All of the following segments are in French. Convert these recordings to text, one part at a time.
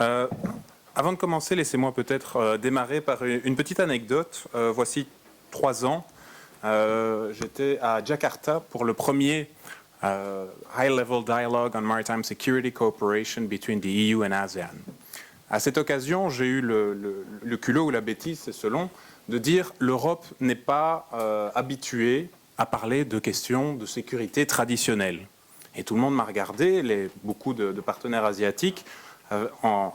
Euh, Avant de commencer, laissez-moi peut-être démarrer par une petite anecdote. Voici 3 ans, j'étais à Jakarta pour le premier High-Level Dialogue on Maritime Security Cooperation between the EU and ASEAN. À cette occasion, j'ai eu le culot ou la bêtise, c'est selon, de dire l'Europe n'est pas habituée à parler de questions de sécurité traditionnelles. Et tout le monde m'a regardé, beaucoup de partenaires asiatiques,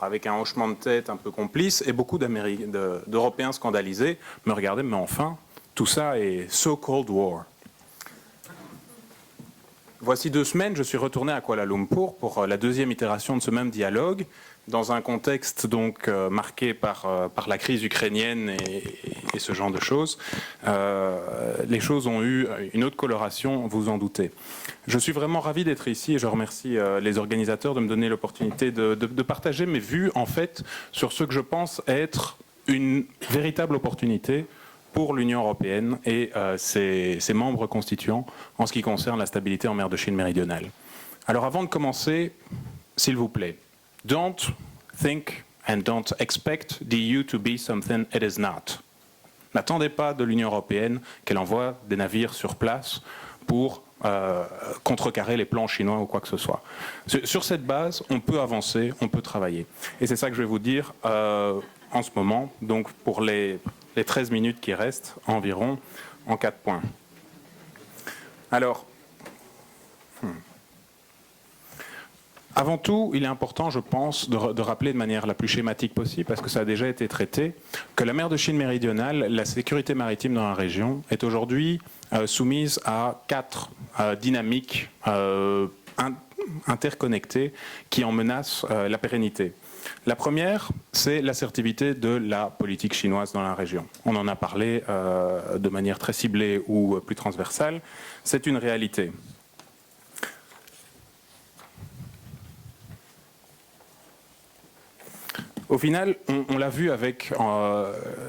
avec un hochement de tête un peu complice, et beaucoup d'Européens scandalisés me regardaient, mais enfin, tout ça est so-called war. Voici 2 semaines, je suis retourné à Kuala Lumpur pour la 2e itération de ce même dialogue, dans un contexte donc marqué par la crise ukrainienne et ce genre de choses. Les choses ont eu une autre coloration, vous en doutez. Je suis vraiment ravi d'être ici et je remercie les organisateurs de me donner l'opportunité de partager mes vues en fait sur ce que je pense être une véritable opportunité pour l'Union européenne et ses membres constituants en ce qui concerne la stabilité en mer de Chine méridionale. Alors avant de commencer, s'il vous plaît, don't think and don't expect the EU to be something it is not. N'attendez pas de l'Union européenne qu'elle envoie des navires sur place pour contrecarrer les plans chinois ou quoi que ce soit. Sur cette base, on peut avancer, on peut travailler. Et c'est ça que je vais vous dire en ce moment, donc pour les 13 minutes qui restent environ, en 4 points. Alors, avant tout, il est important, je pense, de rappeler de manière la plus schématique possible, parce que ça a déjà été traité, que la mer de Chine méridionale, la sécurité maritime dans la région, est aujourd'hui soumise à 4 dynamiques interconnectées qui en menacent la pérennité. La première, c'est l'assertivité de la politique chinoise dans la région. On en a parlé de manière très ciblée ou plus transversale. C'est une réalité. Au final, on l'a vu avec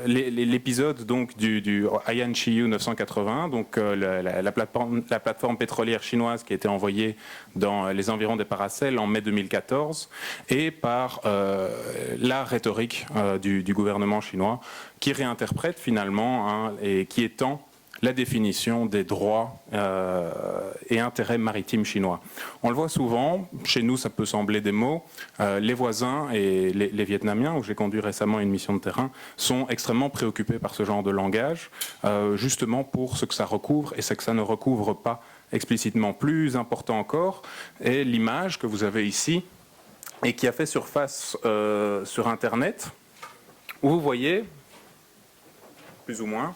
l'épisode donc du Haiyan Shiyu 981, donc la plateforme pétrolière chinoise qui a été envoyée dans les environs des Paracels en mai 2014, et par la rhétorique du gouvernement chinois qui réinterprète finalement et qui étend la définition des droits et intérêts maritimes chinois. On le voit souvent, chez nous ça peut sembler des mots, les voisins et les Vietnamiens, où j'ai conduit récemment une mission de terrain, sont extrêmement préoccupés par ce genre de langage, justement pour ce que ça recouvre et ce que ça ne recouvre pas explicitement. Plus important encore est l'image que vous avez ici et qui a fait surface sur Internet, où vous voyez, plus ou moins,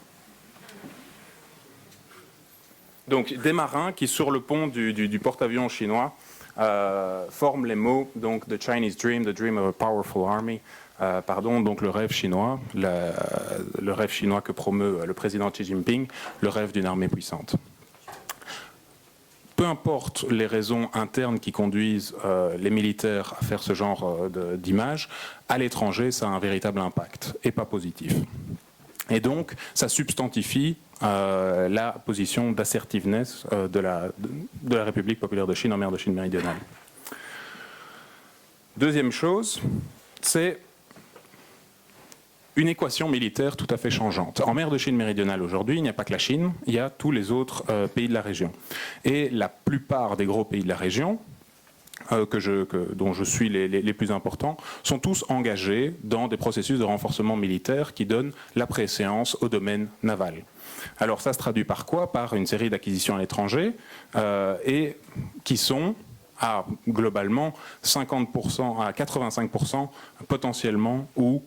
donc des marins qui, sur le pont du porte-avions chinois, forment les mots donc the Chinese dream, the dream of a powerful army, donc le rêve chinois, le rêve chinois que promeut le président Xi Jinping, le rêve d'une armée puissante. Peu importe les raisons internes qui conduisent les militaires à faire ce genre d'image, à l'étranger, ça a un véritable impact, et pas positif. Et donc, ça substantifie la position d'assertiveness de la République populaire de Chine en mer de Chine méridionale. Deuxième chose, c'est une équation militaire tout à fait changeante. En mer de Chine méridionale aujourd'hui, il n'y a pas que la Chine, il y a tous les autres pays de la région. Et la plupart des gros pays de la région, dont je suis les plus importants, sont tous engagés dans des processus de renforcement militaire qui donnent la préséance au domaine naval. Alors ça se traduit par quoi? Par une série d'acquisitions à l'étranger et qui sont à globalement 50% à 85% potentiellement ou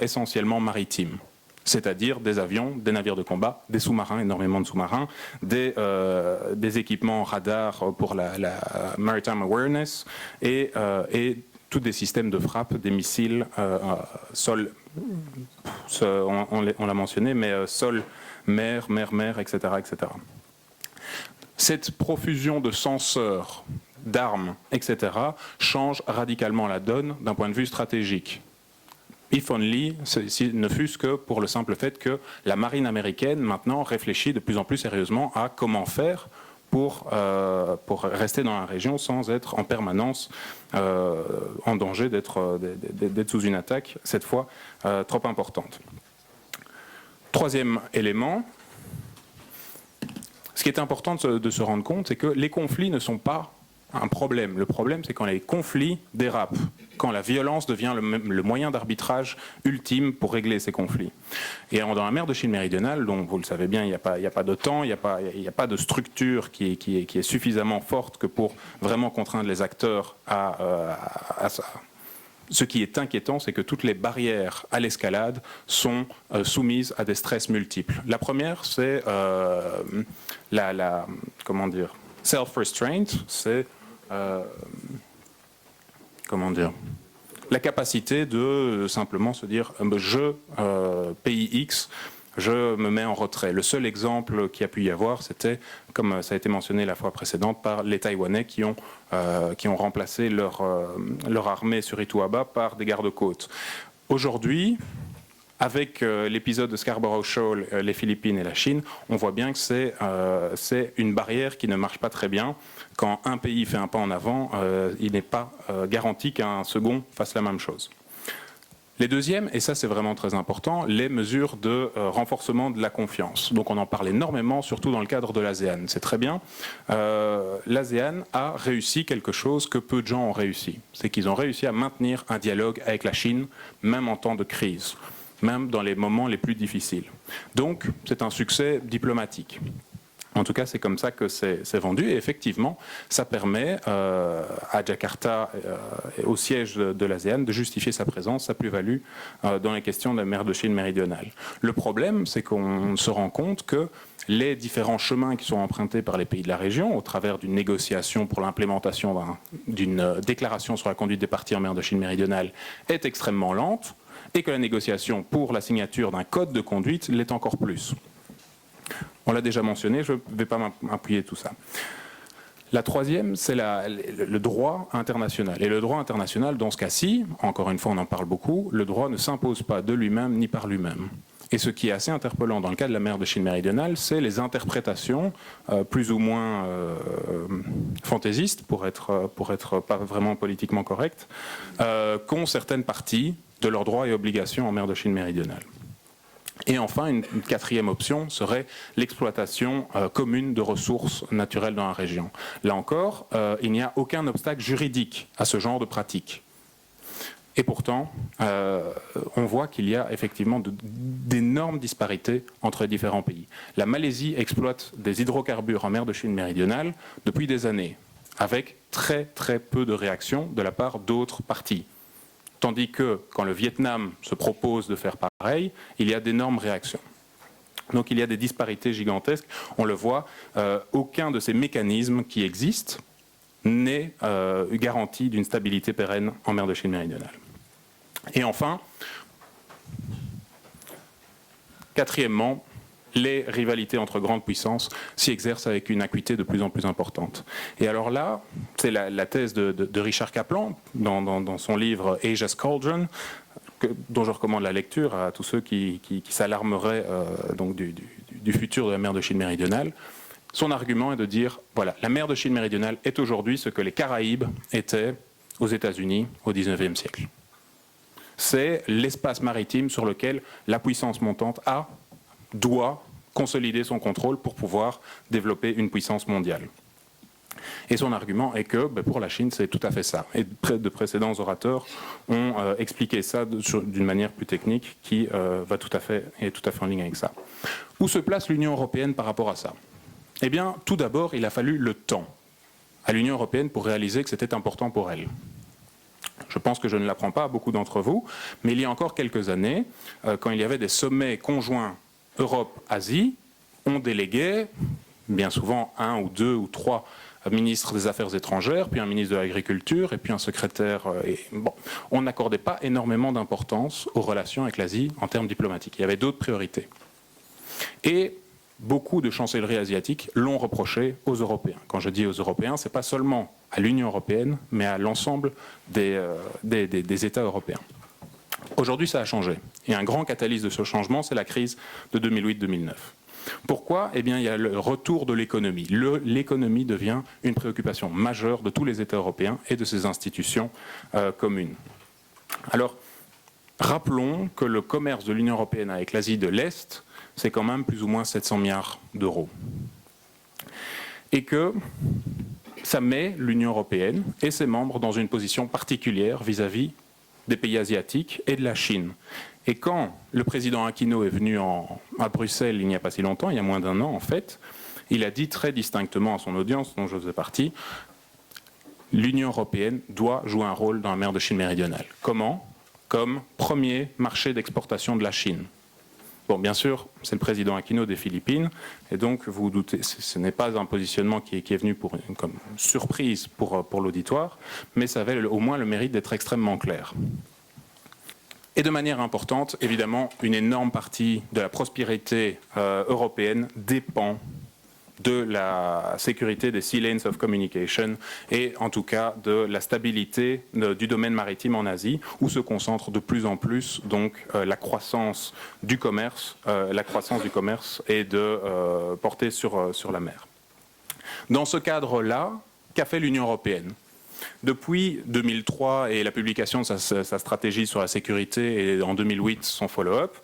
essentiellement maritimes. C'est-à-dire des avions, des navires de combat, des sous-marins, énormément de sous-marins, des équipements radars pour la maritime awareness et tous des systèmes de frappe, des missiles sol, on l'a mentionné, mais sol, mer, etc., etc. Cette profusion de senseurs, d'armes, etc., change radicalement la donne d'un point de vue stratégique. If only, ne fût-ce que pour le simple fait que la marine américaine maintenant réfléchit de plus en plus sérieusement à comment faire pour rester dans la région sans être en permanence en danger d'être sous une attaque, cette fois trop importante. Troisième élément, ce qui est important de se rendre compte, c'est que les conflits ne sont pas un problème. Le problème, c'est quand les conflits dérapent, quand la violence devient le moyen d'arbitrage ultime pour régler ces conflits. Et dans la mer de Chine méridionale, dont vous le savez bien, il n'y a pas d'OTAN, il n'y a pas de structure qui est suffisamment forte que pour vraiment contraindre les acteurs à ça. Ce qui est inquiétant, c'est que toutes les barrières à l'escalade sont soumises à des stress multiples. La première, c'est comment dire, self-restraint, c'est comment dire, la capacité de simplement se dire pays X, je me mets en retrait. Le seul exemple qu'il y a pu y avoir, c'était, comme ça a été mentionné la fois précédente, par les Taïwanais qui ont remplacé leur armée sur Ituaba par des gardes-côtes. Aujourd'hui, avec l'épisode de Scarborough Shoal, les Philippines et la Chine, on voit bien que c'est une barrière qui ne marche pas très bien. Quand un pays fait un pas en avant, il n'est pas garanti qu'un second fasse la même chose. Les deuxièmes, et ça c'est vraiment très important, les mesures de renforcement de la confiance. Donc on en parle énormément, surtout dans le cadre de l'ASEAN. C'est très bien. L'ASEAN a réussi quelque chose que peu de gens ont réussi. C'est qu'ils ont réussi à maintenir un dialogue avec la Chine, même en temps de crise, même dans les moments les plus difficiles. Donc c'est un succès diplomatique. En tout cas, c'est comme ça que c'est vendu. Et effectivement, ça permet à Jakarta, au siège de l'ASEAN, de justifier sa présence, sa plus-value dans les questions de la mer de Chine méridionale. Le problème, c'est qu'on se rend compte que les différents chemins qui sont empruntés par les pays de la région, au travers d'une négociation pour l'implémentation d'une déclaration sur la conduite des parties en mer de Chine méridionale, est extrêmement lente, et que la négociation pour la signature d'un code de conduite l'est encore plus. On l'a déjà mentionné, je ne vais pas m'appuyer tout ça. La troisième, c'est le droit international. Et le droit international, dans ce cas-ci, encore une fois on en parle beaucoup, le droit ne s'impose pas de lui-même ni par lui-même. Et ce qui est assez interpellant dans le cas de la mer de Chine méridionale, c'est les interprétations plus ou moins fantaisistes, pour être pas vraiment politiquement correct, qu'ont certaines parties de leurs droits et obligations en mer de Chine méridionale. Et enfin, une quatrième option serait l'exploitation commune de ressources naturelles dans la région. Là encore, il n'y a aucun obstacle juridique à ce genre de pratique. Et pourtant, on voit qu'il y a effectivement d'énormes disparités entre les différents pays. La Malaisie exploite des hydrocarbures en mer de Chine méridionale depuis des années, avec très très peu de réactions de la part d'autres parties. Tandis que quand le Vietnam se propose de faire pareil, il y a d'énormes réactions. Donc il y a des disparités gigantesques. On le voit, aucun de ces mécanismes qui existent n'est garanti d'une stabilité pérenne en mer de Chine méridionale. Et enfin, quatrièmement, les rivalités entre grandes puissances s'y exercent avec une acuité de plus en plus importante. Et alors là, c'est la thèse de Richard Kaplan dans son livre Asia's Cauldron, dont je recommande la lecture à tous ceux qui s'alarmeraient donc du futur de la mer de Chine méridionale. Son argument est de dire, voilà, la mer de Chine méridionale est aujourd'hui ce que les Caraïbes étaient aux États-Unis au XIXe siècle. C'est l'espace maritime sur lequel la puissance montante doit consolider son contrôle pour pouvoir développer une puissance mondiale. Et son argument est que pour la Chine, c'est tout à fait ça. Et de précédents orateurs ont expliqué ça d'une manière plus technique qui est tout à fait en ligne avec ça. Où se place l'Union européenne par rapport à ça? Eh bien, tout d'abord, il a fallu le temps à l'Union européenne pour réaliser que c'était important pour elle. Je pense que je ne l'apprends pas à beaucoup d'entre vous, mais il y a encore quelques années, quand il y avait des sommets conjoints Europe-Asie, on déléguait bien souvent 1 ou 2 ou 3 ministres des Affaires étrangères, puis un ministre de l'Agriculture, et puis un secrétaire. On n'accordait pas énormément d'importance aux relations avec l'Asie en termes diplomatiques. Il y avait d'autres priorités. Et beaucoup de chancelleries asiatiques l'ont reproché aux Européens. Quand je dis aux Européens, ce n'est pas seulement à l'Union européenne, mais à l'ensemble des États européens. Aujourd'hui, ça a changé. Et un grand catalyse de ce changement, c'est la crise de 2008-2009. Pourquoi? Eh bien, il y a le retour de l'économie. L'économie devient une préoccupation majeure de tous les États européens et de ces institutions communes. Alors, rappelons que le commerce de l'Union européenne avec l'Asie de l'Est, c'est quand même plus ou moins 700 milliards d'euros. Et que ça met l'Union européenne et ses membres dans une position particulière vis-à-vis des pays asiatiques et de la Chine. Et quand le président Aquino est venu à Bruxelles il n'y a pas si longtemps, il y a moins d'un an en fait, il a dit très distinctement à son audience, dont je faisais partie, l'Union européenne doit jouer un rôle dans la mer de Chine méridionale. Comment? Comme premier marché d'exportation de la Chine. Bon, bien sûr, c'est le président Aquino des Philippines, et donc vous vous doutez, ce n'est pas un positionnement qui est venu comme surprise pour l'auditoire, mais ça avait au moins le mérite d'être extrêmement clair. Et de manière importante, évidemment, une énorme partie de la prospérité européenne dépend de la sécurité des Sea Lanes of Communication et en tout cas de la stabilité du domaine maritime en Asie, où se concentre de plus en plus donc la croissance du commerce et de portée sur la mer. Dans ce cadre-là, qu'a fait l'Union européenne ? Depuis 2003 et la publication de sa stratégie sur la sécurité et en 2008 son follow-up,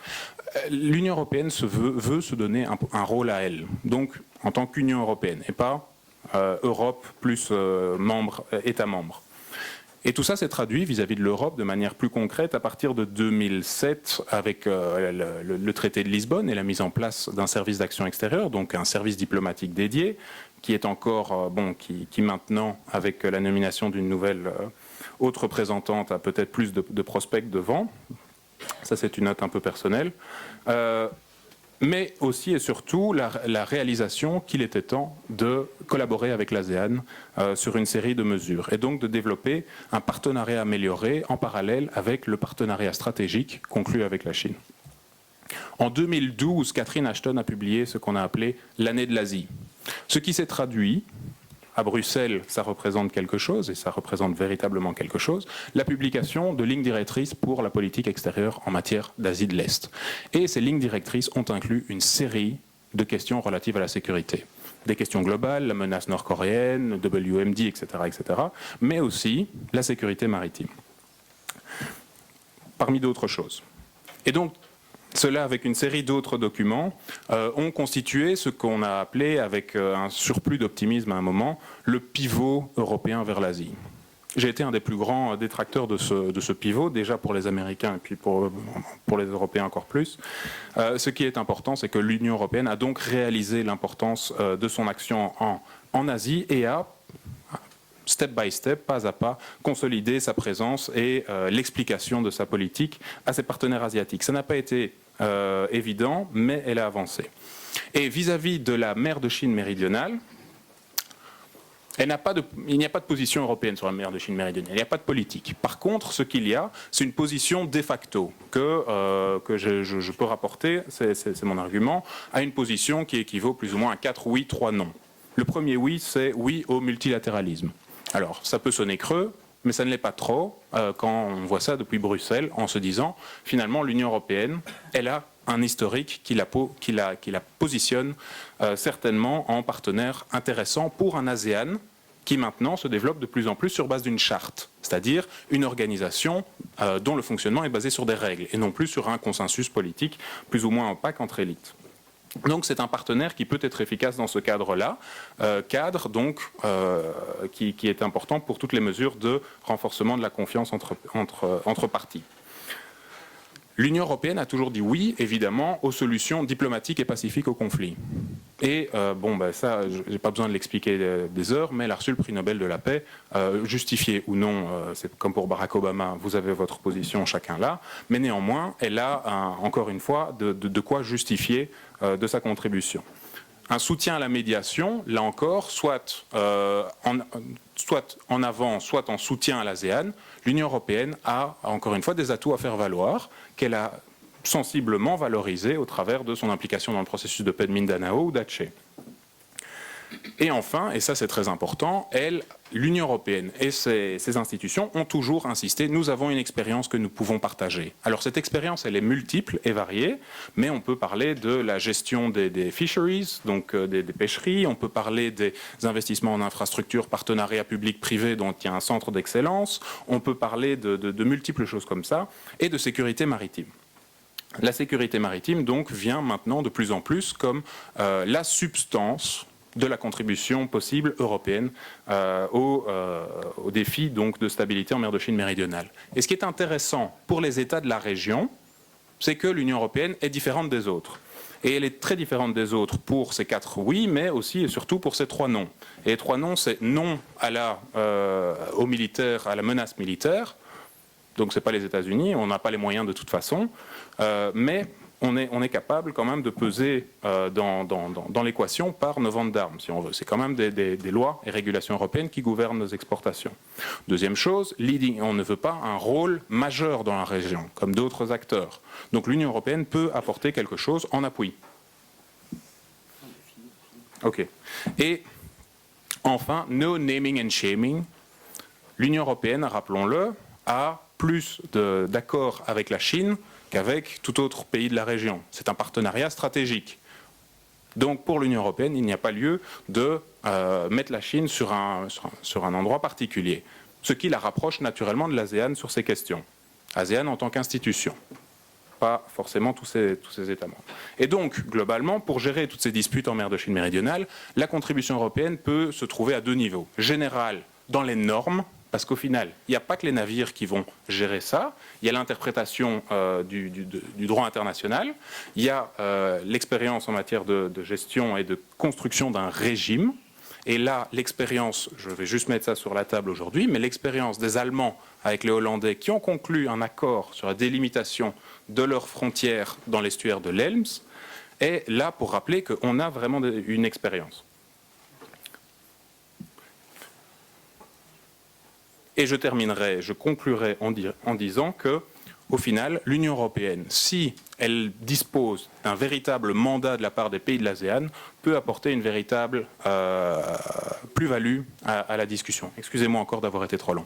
l'Union européenne veut se donner un rôle à elle, donc en tant qu'Union européenne et pas Europe plus États membres. Et tout ça s'est traduit vis-à-vis de l'Europe de manière plus concrète à partir de 2007 avec le traité de Lisbonne et la mise en place d'un service d'action extérieure, donc un service diplomatique dédié, qui est encore, qui maintenant, avec la nomination d'une nouvelle haute représentante, a peut-être plus de prospects devant. Ça, c'est une note un peu personnelle. Mais aussi et surtout la réalisation qu'il était temps de collaborer avec l'ASEAN sur une série de mesures et donc de développer un partenariat amélioré en parallèle avec le partenariat stratégique conclu avec la Chine. En 2012, Catherine Ashton a publié ce qu'on a appelé l'année de l'Asie, ce qui s'est traduit. À Bruxelles, ça représente quelque chose, et ça représente véritablement quelque chose, la publication de lignes directrices pour la politique extérieure en matière d'Asie de l'Est. Et ces lignes directrices ont inclus une série de questions relatives à la sécurité. Des questions globales, la menace nord-coréenne, WMD, etc., mais aussi la sécurité maritime, parmi d'autres choses. Et donc, cela, avec une série d'autres documents, ont constitué ce qu'on a appelé, avec un surplus d'optimisme à un moment, le pivot européen vers l'Asie. J'ai été un des plus grands détracteurs de ce pivot, déjà pour les Américains et puis pour les Européens encore plus. Ce qui est important, c'est que l'Union européenne a donc réalisé l'importance de son action en Asie et a, step by step, pas à pas, consolider sa présence et l'explication de sa politique à ses partenaires asiatiques. Ça n'a pas été évident, mais elle a avancé. Et vis-à-vis de la mer de Chine méridionale, il n'y a pas de position européenne sur la mer de Chine méridionale, il n'y a pas de politique. Par contre, ce qu'il y a, c'est une position de facto que je peux rapporter, c'est mon argument, à une position qui équivaut plus ou moins à 4 oui, 3 non. Le premier oui, c'est oui au multilatéralisme. Alors, ça peut sonner creux, mais ça ne l'est pas trop quand on voit ça depuis Bruxelles en se disant, finalement, l'Union européenne, elle a un historique qui la positionne certainement en partenaire intéressant pour un ASEAN qui maintenant se développe de plus en plus sur base d'une charte, c'est-à-dire une organisation dont le fonctionnement est basé sur des règles et non plus sur un consensus politique plus ou moins opaque entre élites. Donc c'est un partenaire qui peut être efficace dans ce cadre-là, cadre donc qui est important pour toutes les mesures de renforcement de la confiance entre parties. L'Union européenne a toujours dit oui, évidemment, aux solutions diplomatiques et pacifiques au conflit. Et ça, je n'ai pas besoin de l'expliquer des heures, mais elle a reçu le prix Nobel de la paix, justifié ou non, c'est comme pour Barack Obama, vous avez votre position chacun là, mais néanmoins, elle a encore une fois de quoi justifier de sa contribution. Un soutien à la médiation, là encore, soit en avant, soit en soutien à l'ASEAN, l'Union européenne a encore une fois des atouts à faire valoir, qu'elle a sensiblement valorisé au travers de son implication dans le processus de paix de Mindanao ou d'Aceh. Et enfin, et ça c'est très important, l'Union européenne et ses institutions ont toujours insisté, nous avons une expérience que nous pouvons partager. Alors cette expérience, elle est multiple et variée, mais on peut parler de la gestion des fisheries, donc des pêcheries, on peut parler des investissements en infrastructures, partenariats publics-privés dont il y a un centre d'excellence, on peut parler de multiples choses comme ça, et de sécurité maritime. La sécurité maritime, donc, vient maintenant de plus en plus comme la substance de la contribution possible européenne aux défis donc, de stabilité en mer de Chine méridionale. Et ce qui est intéressant pour les États de la région, c'est que l'Union européenne est différente des autres. Et elle est très différente des autres pour ces 4 oui, mais aussi et surtout pour ces 3 non. Et les 3 non, c'est non aux militaires, à la menace militaire. Donc ce n'est pas les États-Unis, on n'a pas les moyens de toute façon, mais on est capable quand même de peser dans l'équation par nos ventes d'armes, si on veut. C'est quand même des lois et régulations européennes qui gouvernent nos exportations. Deuxième chose, on ne veut pas un rôle majeur dans la région, comme d'autres acteurs. Donc l'Union européenne peut apporter quelque chose en appui. Ok. Et enfin, no naming and shaming. L'Union européenne, rappelons-le, a plus d'accords avec la Chine qu'avec tout autre pays de la région. C'est un partenariat stratégique. Donc pour l'Union européenne, il n'y a pas lieu de mettre la Chine sur un endroit particulier, ce qui la rapproche naturellement de l'ASEAN sur ces questions. ASEAN en tant qu'institution, pas forcément tous ces États membres. Et donc, globalement, pour gérer toutes ces disputes en mer de Chine méridionale, la contribution européenne peut se trouver à 2 niveaux. Général, dans les normes, parce qu'au final, il n'y a pas que les navires qui vont gérer ça, il y a l'interprétation du droit international, il y a l'expérience en matière de gestion et de construction d'un régime, et là, l'expérience, je vais juste mettre ça sur la table aujourd'hui, mais l'expérience des Allemands avec les Hollandais qui ont conclu un accord sur la délimitation de leurs frontières dans l'estuaire de l'Elms, est là pour rappeler qu'on a vraiment une expérience. Et je conclurai en disant que, au final, l'Union européenne, si elle dispose d'un véritable mandat de la part des pays de l'ASEAN, peut apporter une véritable plus-value à la discussion. Excusez-moi encore d'avoir été trop long.